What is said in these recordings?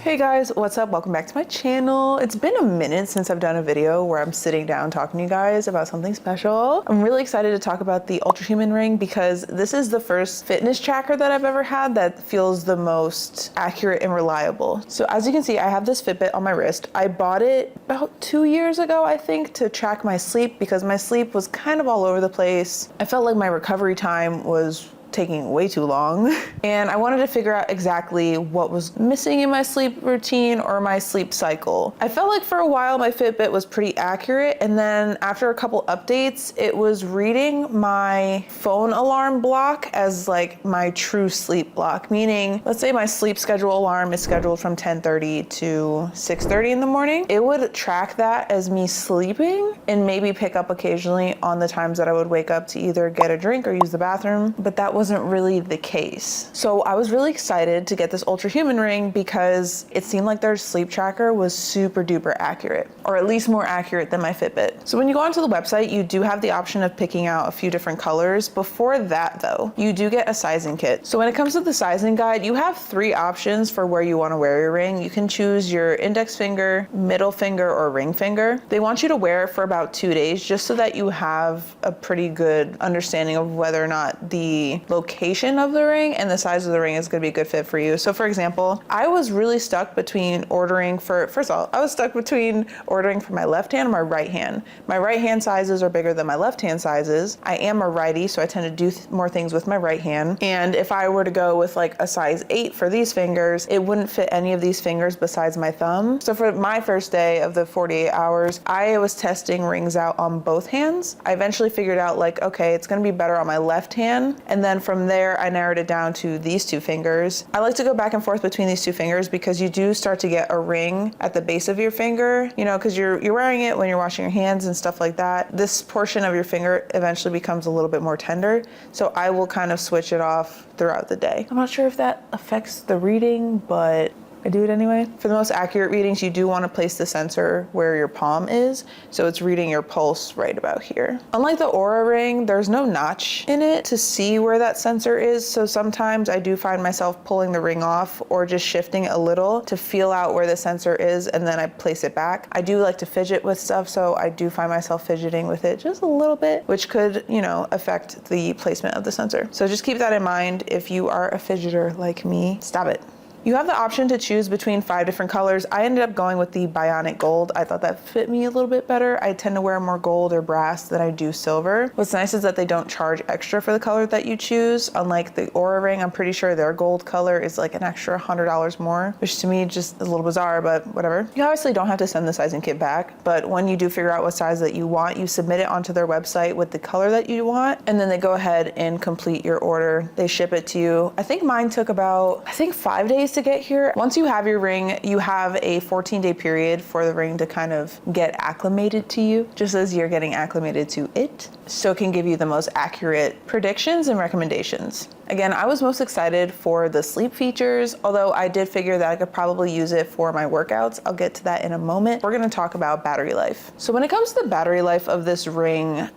Hey guys, what's up? Welcome back to my channel. It's been a minute since I've done a video where I'm sitting down talking to you guys about something special. I'm really excited to talk about the Ultrahuman Ring because this is the first fitness tracker that I've ever had that feels the most accurate and reliable. So as you can see, I have this Fitbit on my wrist. I bought it about 2 years ago, I think, to track my sleep because my sleep was kind of all over the place. I felt like my recovery time was taking way too long. And I wanted to figure out exactly what was missing in my sleep routine or my sleep cycle. I felt like for a while my Fitbit was pretty accurate, and then after a couple updates, it was reading my phone alarm block as like my true sleep block, meaning let's say my sleep schedule alarm is scheduled from 10:30 to 6:30 in the morning. It would track that as me sleeping and maybe pick up occasionally on the times that I would wake up to either get a drink or use the bathroom, but that wasn't really the case. So I was really excited to get this Ultrahuman Ring because it seemed like their sleep tracker was super duper accurate, or at least more accurate than my Fitbit. So when you go onto the website, you do have the option of picking out a few different colors. Before that though, you do get a sizing kit. So when it comes to the sizing guide, you have 3 options for where you want to wear your ring. You can choose your index finger, middle finger, or ring finger. They want you to wear it for about 2 days just so that you have a pretty good understanding of whether or not the location of the ring and the size of the ring is going to be a good fit for you. So for example, I was really stuck between ordering for, first of all, I was stuck between ordering for my left hand and my right hand. My right hand sizes are bigger than my left hand sizes. I am a righty, so I tend to do more things with my right hand. And if I were to go with like a size 8 for these fingers, it wouldn't fit any of these fingers besides my thumb. So for my first day of the 48 hours, I was testing rings out on both hands. I eventually figured out like, okay, it's going to be better on my left hand. And then from there, I narrowed it down to these 2 fingers. I like to go back and forth between these 2 fingers because you do start to get a ring at the base of your finger, you know, because you're wearing it when you're washing your hands and stuff like that. This portion of your finger eventually becomes a little bit more tender. So I will kind of switch it off throughout the day. I'm not sure if that affects the reading, but I do it anyway. For the most accurate readings, you do want to place the sensor where your palm is, so it's reading your pulse right about here. Unlike the Oura Ring, there's no notch in it to see where that sensor is, so sometimes I do find myself pulling the ring off or just shifting a little to feel out where the sensor is, and then I place it back. I do like to fidget with stuff, so I do find myself fidgeting with it just a little bit, which could, you know, affect the placement of the sensor. So just keep that in mind. If you are a fidgeter like me, stop it. You have the option to choose between 5 different colors. I ended up going with the Bionic Gold. I thought that fit me a little bit better. I tend to wear more gold or brass than I do silver. What's nice is that they don't charge extra for the color that you choose. Unlike the Oura Ring, I'm pretty sure their gold color is like an extra $100 more, which to me just is a little bizarre, but whatever. You obviously don't have to send the sizing kit back, but when you do figure out what size that you want, you submit it onto their website with the color that you want, and then they go ahead and complete your order. They ship it to you. I think mine took about, 5 days to get here. Once you have your ring, you have a 14-day period for the ring to kind of get acclimated to you, just as you're getting acclimated to it, so it can give you the most accurate predictions and recommendations. Again, I was most excited for the sleep features, although I did figure that I could probably use it for my workouts. I'll get to that in a moment. We're gonna talk about battery life. So when it comes to the battery life of this ring,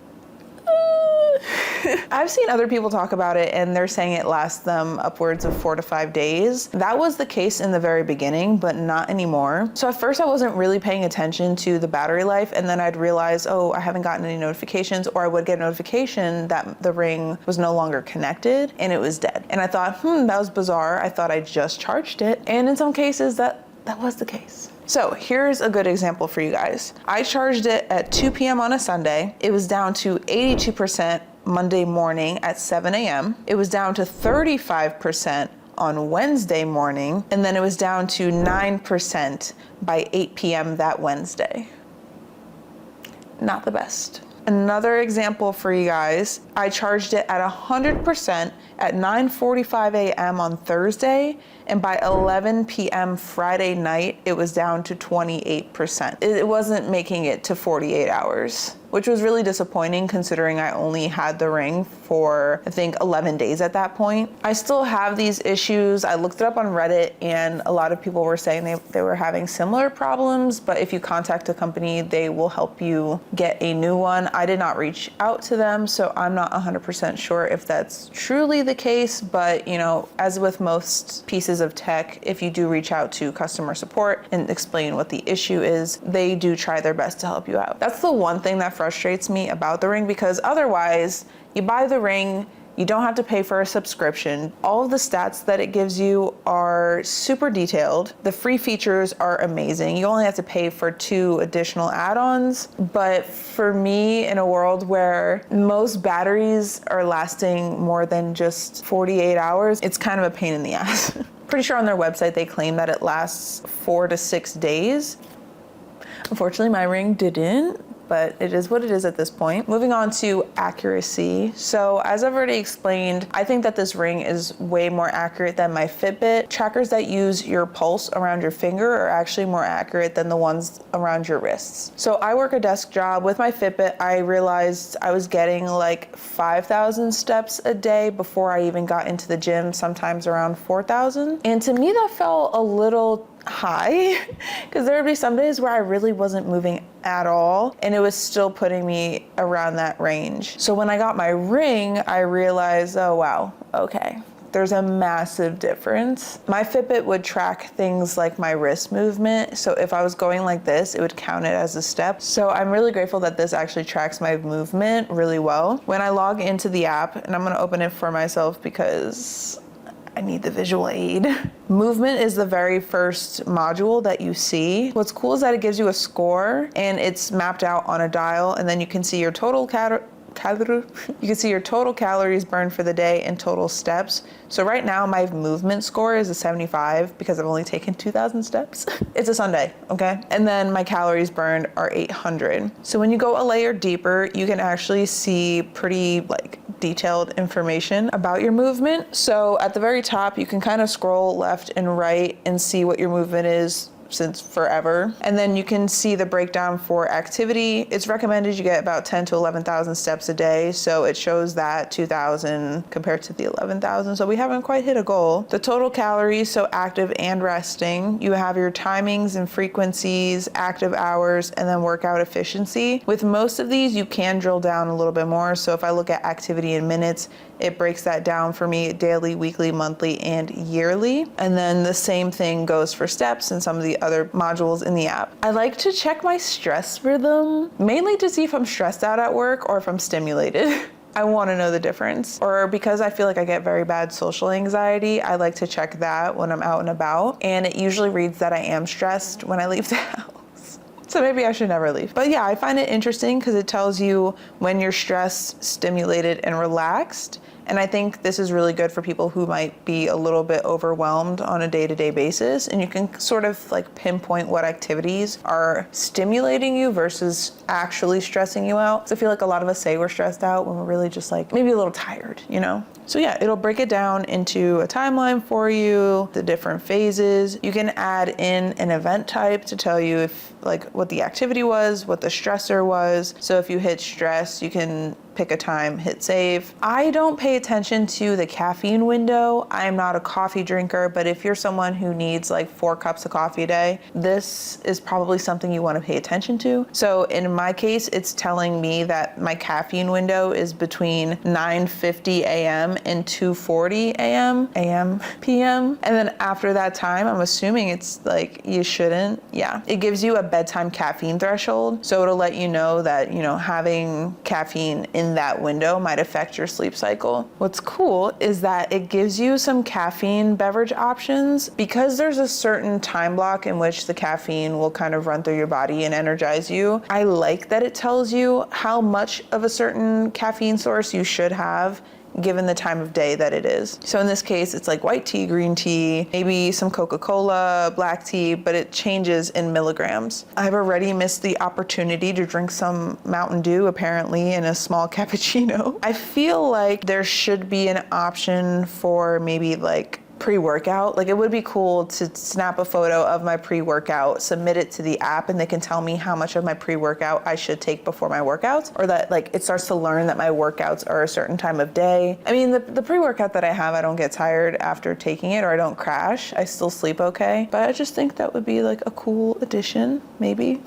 I've seen other people talk about it and they're saying it lasts them upwards of 4 to 5 days. That was the case in the very beginning, but not anymore. So at first I wasn't really paying attention to the battery life, and then I'd realize, oh, I haven't gotten any notifications, or I would get a notification that the ring was no longer connected and it was dead. And I thought, that was bizarre. I thought I just charged it. And in some cases that was the case. So here's a good example for you guys. I charged it at 2 p.m. on a Sunday. It was down to 82% Monday morning at 7 a.m. It was down to 35% on Wednesday morning, and then it was down to 9% by 8 p.m. that Wednesday. Not the best. Another example for you guys, I charged it at 100% at 9:45 a.m. on Thursday, and by 11 p.m. Friday night, it was down to 28%. It wasn't making it to 48 hours. which was really disappointing considering I only had the ring for I think 11 days at that point. I still have these issues. I looked it up on Reddit and a lot of people were saying they were having similar problems, but if you contact a company, they will help you get a new one. I did not reach out to them, so I'm not 100% sure if that's truly the case, but you know, as with most pieces of tech, if you do reach out to customer support and explain what the issue is, they do try their best to help you out. That's the one thing that frustrates me about the ring, because otherwise you buy the ring, you don't have to pay for a subscription. All of the stats that it gives you are super detailed. The free features are amazing. You only have to pay for 2 additional add-ons. But for me, in a world where most batteries are lasting more than just 48 hours, it's kind of a pain in the ass. Pretty sure on their website they claim that it lasts 4 to 6 days. Unfortunately, my ring didn't, but it is what it is at this point. Moving on to accuracy. So as I've already explained, I think that this ring is way more accurate than my Fitbit. Trackers that use your pulse around your finger are actually more accurate than the ones around your wrists. So I work a desk job. With my Fitbit, I realized I was getting like 5,000 steps a day before I even got into the gym, sometimes around 4,000. And to me, that felt a little high because there would be some days where I really wasn't moving at all and it was still putting me around that range. So when I got my ring, I realized, oh wow, okay, there's a massive difference. My Fitbit would track things like my wrist movement. So if I was going like this, it would count it as a step. So I'm really grateful that this actually tracks my movement really well. When I log into the app, and I'm gonna open it for myself because I need the visual aid. Movement is the very first module that you see. What's cool is that it gives you a score and it's mapped out on a dial, and then you can see your total calories burned for the day and total steps. So right now my movement score is a 75 because I've only taken 2,000 steps. It's a Sunday, okay? And then my calories burned are 800. So when you go a layer deeper, you can actually see pretty detailed information about your movement. So at the very top, you can kind of scroll left and right and see what your movement is since forever. And then you can see the breakdown for activity. It's recommended you get about 10 to 11,000 steps a day. So it shows that 2,000 compared to the 11,000. So we haven't quite hit a goal. The total calories, so active and resting. You have your timings and frequencies, active hours, and then workout efficiency. With most of these, you can drill down a little bit more. So if I look at activity in minutes, it breaks that down for me daily, weekly, monthly, and yearly. And then the same thing goes for steps and some of the other modules in the app. I like to check my stress rhythm, mainly to see if I'm stressed out at work or if I'm stimulated. I want to know the difference. Or because I feel like I get very bad social anxiety, I like to check that when I'm out and about. And it usually reads that I am stressed when I leave the house. So maybe I should never leave. But yeah, I find it interesting because it tells you when you're stressed, stimulated, and relaxed. And I think this is really good for people who might be a little bit overwhelmed on a day-to-day basis. And you can sort of pinpoint what activities are stimulating you versus actually stressing you out. So I feel like a lot of us say we're stressed out when we're really just maybe a little tired, you know? So yeah, it'll break it down into a timeline for you, the different phases. You can add in an event type to tell you if what the activity was, what the stressor was. So if you hit stress, you can pick a time, hit save. I don't pay attention to the caffeine window. I'm not a coffee drinker, but if you're someone who needs 4 cups of coffee a day, this is probably something you want to pay attention to. So in my case, it's telling me that my caffeine window is between 9:50 a.m. and 2:40 p.m. And then after that time, I'm assuming it's you shouldn't. Yeah. It gives you a bedtime caffeine threshold. So it'll let you know that, having caffeine in that window might affect your sleep cycle. What's cool is that it gives you some caffeine beverage options because there's a certain time block in which the caffeine will kind of run through your body and energize you. I like that it tells you how much of a certain caffeine source you should have given the time of day that it is. So in this case, it's white tea, green tea, maybe some Coca-Cola, black tea, but it changes in milligrams. I've already missed the opportunity to drink some Mountain Dew, apparently, in a small cappuccino. I feel like there should be an option for maybe pre-workout. Like, it would be cool to snap a photo of my pre-workout, submit it to the app, and they can tell me how much of my pre-workout I should take before my workouts, or that like it starts to learn that my workouts are a certain time of day. I mean, the pre-workout that I have, I don't get tired after taking it, or I don't crash. I still sleep okay, but I just think that would be like a cool addition, maybe.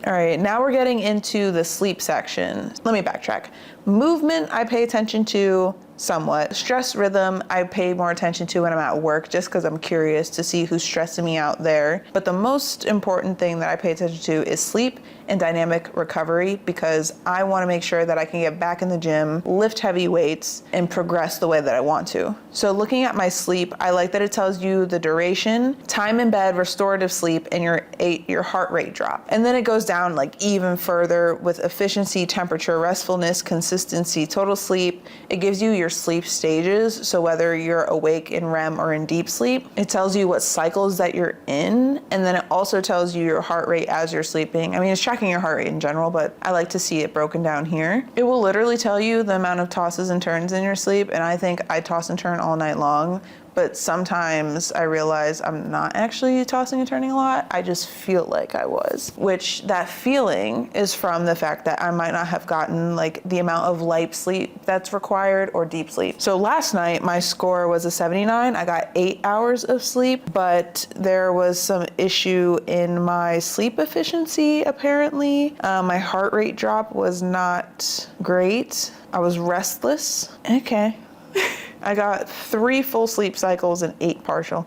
All right, now we're getting into the sleep section. Let me backtrack. Movement, I pay attention to somewhat. Stress rhythm, I pay more attention to when I'm at work, just because I'm curious to see who's stressing me out there. But the most important thing that I pay attention to is sleep and dynamic recovery, because I want to make sure that I can get back in the gym, lift heavy weights, and progress the way that I want to. So looking at my sleep, I like that it tells you the duration, time in bed, restorative sleep, and your heart rate drop. And then it goes down like even further with efficiency, temperature, restfulness, consistency, total sleep. It gives you your sleep stages. So whether you're awake in REM or in deep sleep, it tells you what cycles that you're in. And then it also tells you your heart rate as you're sleeping. I mean, it's tracking your heart rate in general, but I like to see it broken down here. It will literally tell you the amount of tosses and turns in your sleep. And I think I toss and turn all night long. But sometimes I realize I'm not actually tossing and turning a lot. I just feel like I was, which that feeling is from the fact that I might not have gotten like the amount of light sleep that's required or deep sleep. So last night my score was a 79. I got 8 hours of sleep, but there was some issue in my sleep efficiency apparently. My heart rate drop was not great. I was restless. Okay. I got 3 full sleep cycles and 8 partial.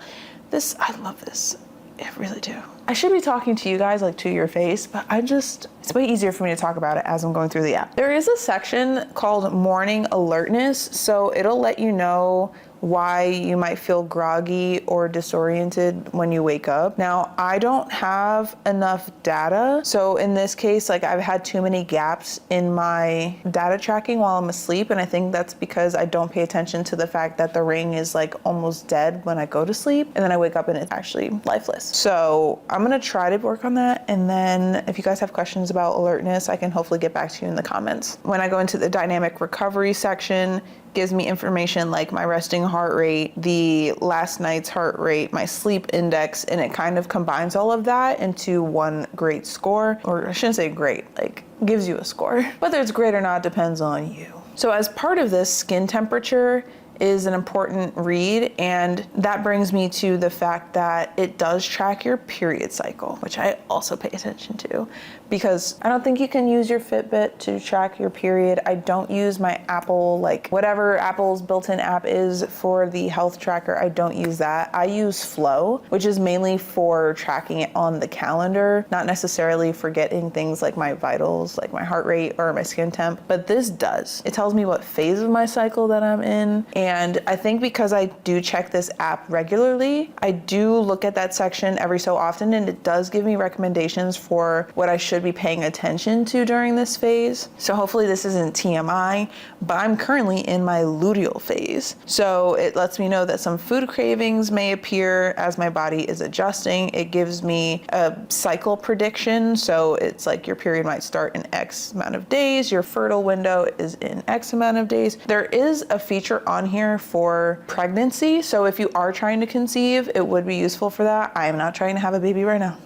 I love this. I really do. I should be talking to you guys like to your face, but it's way easier for me to talk about it as I'm going through the app. There is a section called morning alertness. So it'll let you know why you might feel groggy or disoriented when you wake up. Now, I don't have enough data. So in this case, like I've had too many gaps in my data tracking while I'm asleep. And I think that's because I don't pay attention to the fact that the ring is like almost dead when I go to sleep. And then I wake up and it's actually lifeless. So I'm gonna try to work on that. And then if you guys have questions about alertness, I can hopefully get back to you in the comments. When I go into the dynamic recovery section, gives me information like my resting heart rate, the last night's heart rate, my sleep index, and it kind of combines all of that into one great score. Or I shouldn't say great, like gives you a score. Whether it's great or not depends on you. So as part of this, skin temperature is an important read, and that brings me to the fact that it does track your period cycle, which I also pay attention to, because I don't think you can use your Fitbit to track your period. I don't use my Apple, like whatever Apple's built-in app is for the health tracker, I don't use that. I use Flow, which is mainly for tracking it on the calendar, not necessarily for getting things like my vitals, like my heart rate or my skin temp, but this does. It tells me what phase of my cycle that I'm in. And I think because I do check this app regularly, I do look at that section every so often, and it does give me recommendations for what I should be paying attention to during this phase. So hopefully this isn't TMI, but I'm currently in my luteal phase. So it lets me know that some food cravings may appear as my body is adjusting. It gives me a cycle prediction. So it's like your period might start in X amount of days, your fertile window is in X amount of days. There is a feature on here for pregnancy. So if you are trying to conceive, it would be useful for that. I am not trying to have a baby right now.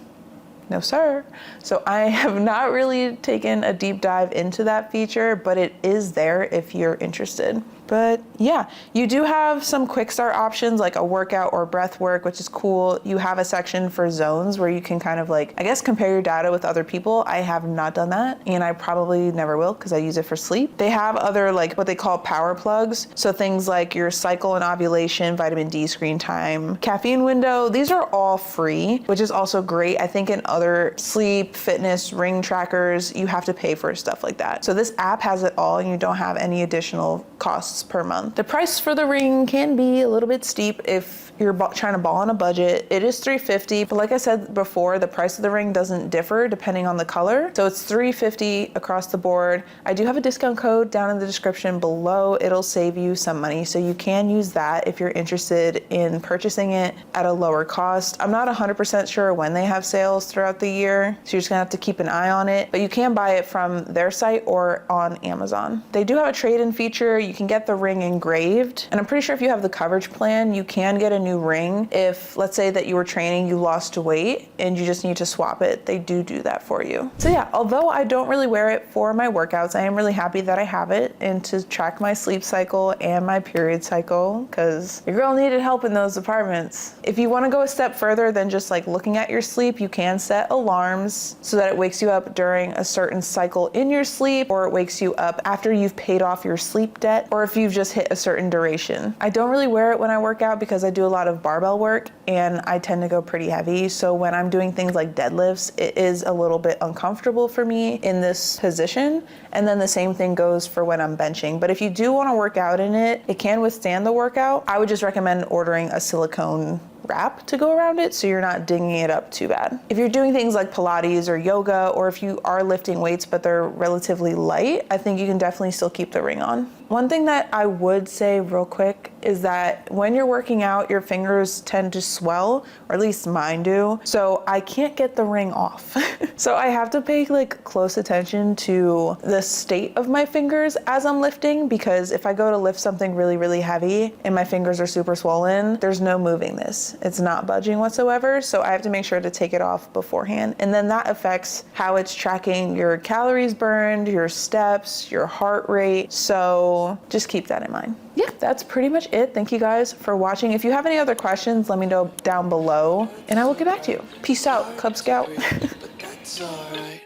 No, sir. So I have not really taken a deep dive into that feature, but it is there if you're interested. But yeah, you do have some quick start options like a workout or breath work, which is cool. You have a section for zones where you can kind of like, I guess, compare your data with other people. I have not done that, and I probably never will because I use it for sleep. They have other like what they call power plugs. So things like your cycle and ovulation, vitamin D screen time, caffeine window, these are all free, which is also great. I think in other sleep, fitness, ring trackers, you have to pay for stuff like that. So this app has it all and you don't have any additional costs per month. The price for the ring can be a little bit steep if you're trying to ball on a budget. It is $350, but like I said before, the price of the ring doesn't differ depending on the color. So it's $350 across the board. I do have a discount code down in the description below. It'll save you some money. So you can use that if you're interested in purchasing it at a lower cost. I'm not 100% sure when they have sales throughout the year, so you're just gonna have to keep an eye on it, but you can buy it from their site or on Amazon. They do have a trade-in feature. You can get get the ring engraved. And I'm pretty sure if you have the coverage plan, you can get a new ring. If let's say that you were training, you lost weight and you just need to swap it, they do that for you. So yeah, although I don't really wear it for my workouts, I am really happy that I have it and to track my sleep cycle and my period cycle, because your girl needed help in those departments. If you want to go a step further than just like looking at your sleep, you can set alarms so that it wakes you up during a certain cycle in your sleep, or it wakes you up after you've paid off your sleep debt, or if you've just hit a certain duration. I don't really wear it when I work out because I do a lot of barbell work and I tend to go pretty heavy. So when I'm doing things like deadlifts, it is a little bit uncomfortable for me in this position. And then the same thing goes for when I'm benching. But if you do want to work out in it, it can withstand the workout. I would just recommend ordering a silicone wrap to go around it so you're not dinging it up too bad. If you're doing things like Pilates or yoga, or if you are lifting weights but they're relatively light, I think you can definitely still keep the ring on. One thing that I would say real quick is that when you're working out, your fingers tend to swell, or at least mine do. So I can't get the ring off. So I have to pay like close attention to the state of my fingers as I'm lifting, because if I go to lift something really, really heavy and my fingers are super swollen, there's no moving this. It's not budging whatsoever. So I have to make sure to take it off beforehand. And then that affects how it's tracking your calories burned, your steps, your heart rate. So just keep that in mind. Yeah, that's pretty much it. Thank you guys for watching. If you have any other questions, let me know down below and I will get back to you. Peace out, Cub Scout. But that's alright.